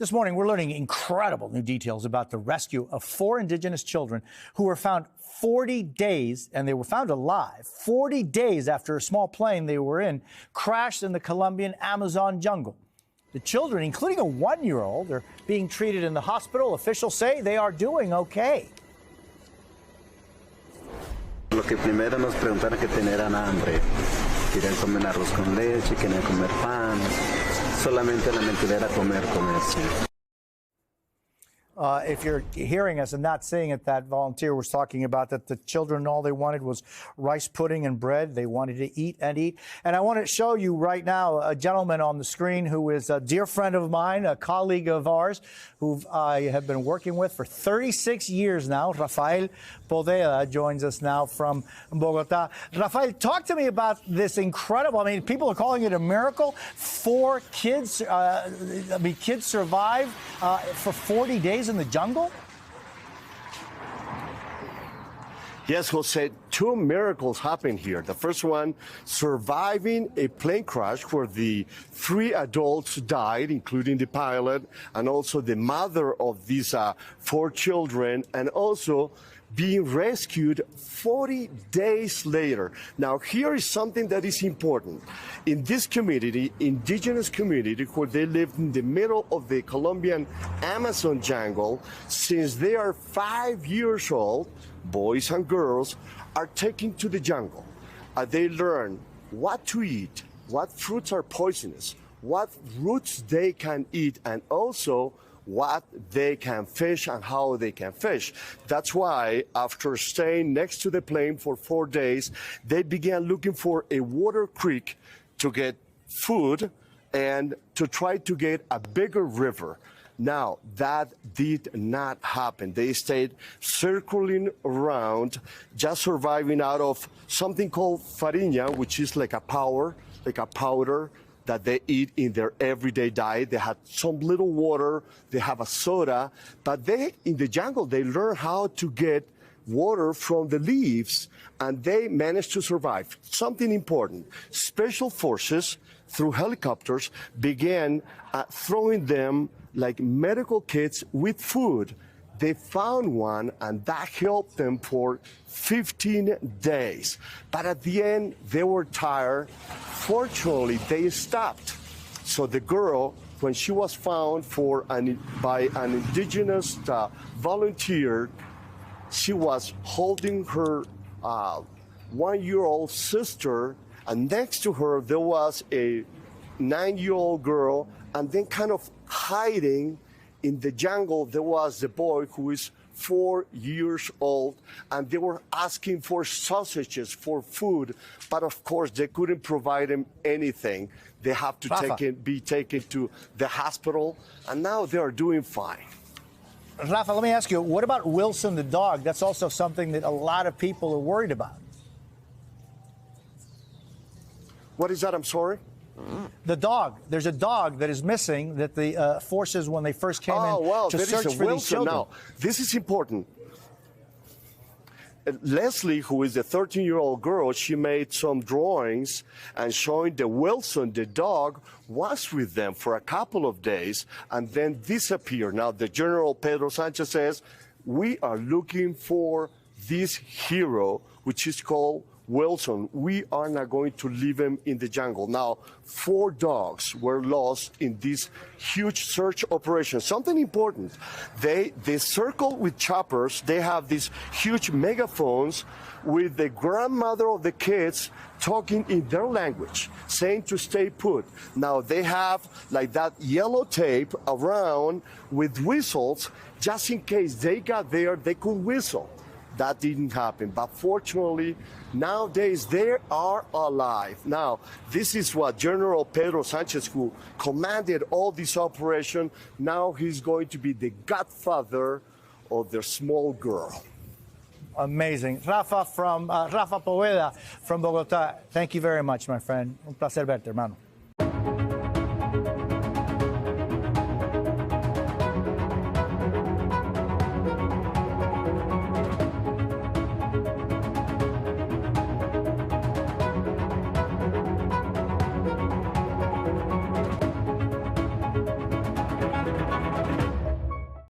This morning, we're learning incredible new details about the rescue of 4 indigenous children who were found 40 days, and they were found alive, 40 days after a small plane they were in crashed in the Colombian Amazon jungle. The children, including a 1-year-old, are being treated in the hospital. Officials say they are doing okay. Lo que primero nos preguntaron que tenían hambre, querían comer arroz con leche, querían comer pan, solamente la mente era comer, sí. If you're hearing us and not seeing it, that volunteer was talking about that the children, all they wanted was rice pudding and bread. They wanted to eat and eat. And I want to show you right now a gentleman on the screen who is a dear friend of mine, a colleague of ours, who I have been working with for 36 years now. Rafael Poveda joins us now from Bogota. Rafael, talk to me about this incredible, I mean, people are calling it a miracle. 4 kids, kids survived for 40 days in the jungle? Yes, Jose, 2 miracles happened here. The first one, surviving a plane crash where the 3 adults died, including the pilot, and also the mother of these 4 children, and also being rescued 40 days later. Now, here is something that is important. In this community, indigenous community, where they live in the middle of the Colombian Amazon jungle, since they are 5 years old, boys and girls are taken to the jungle. They learn what to eat, what fruits are poisonous, what roots they can eat, and also what they can fish and how they can fish. That's why after staying next to the plane for 4 days, they began looking for a water creek to get food and to try to get a bigger river. Now, that did not happen. They stayed circling around, just surviving out of something called farinha, which is like a powder that they eat in their everyday diet. They had some little water, they have a soda, but they, in the jungle, they learn how to get water from the leaves, and they managed to survive. Something important, special forces, through helicopters, began throwing them like medical kits with food. They found one, and that helped them for 15 days. But at the end, they were tired. Fortunately, they stopped. So the girl, when she was found by an indigenous volunteer, she was holding her 1-year-old sister, and next to her there was a 9-year-old girl, and then kind of hiding in the jungle, there was the boy who is 4 years old, and they were asking for sausages, for food, but of course they couldn't provide him anything. They have to be taken to the hospital, and now they are doing fine. Rafa, let me ask you, what about Wilson the dog? That's also something that a lot of people are worried about. What is that? I'm sorry? The dog. There's a dog that is missing that the forces, when they first came in to search for these children. Now, this is important. Leslie, who is a 13-year-old girl, she made some drawings and showing that Wilson, the dog, was with them for a couple of days and then disappeared. Now, the General Pedro Sanchez says, we are looking for this hero, which is called Wilson. We are not going to leave him in the jungle. Now, 4 dogs were lost in this huge search operation. Something important, they circle with choppers. They have these huge megaphones with the grandmother of the kids talking in their language, saying to stay put. Now, they have like that yellow tape around with whistles, just in case they got there, they could whistle. That didn't happen, but fortunately, nowadays they are alive. Now, this is what General Pedro Sanchez, who commanded all this operation, now he's going to be the godfather of their small girl. Amazing. Rafa Poveda from Bogota, thank you very much, my friend. Un placer verte, hermano.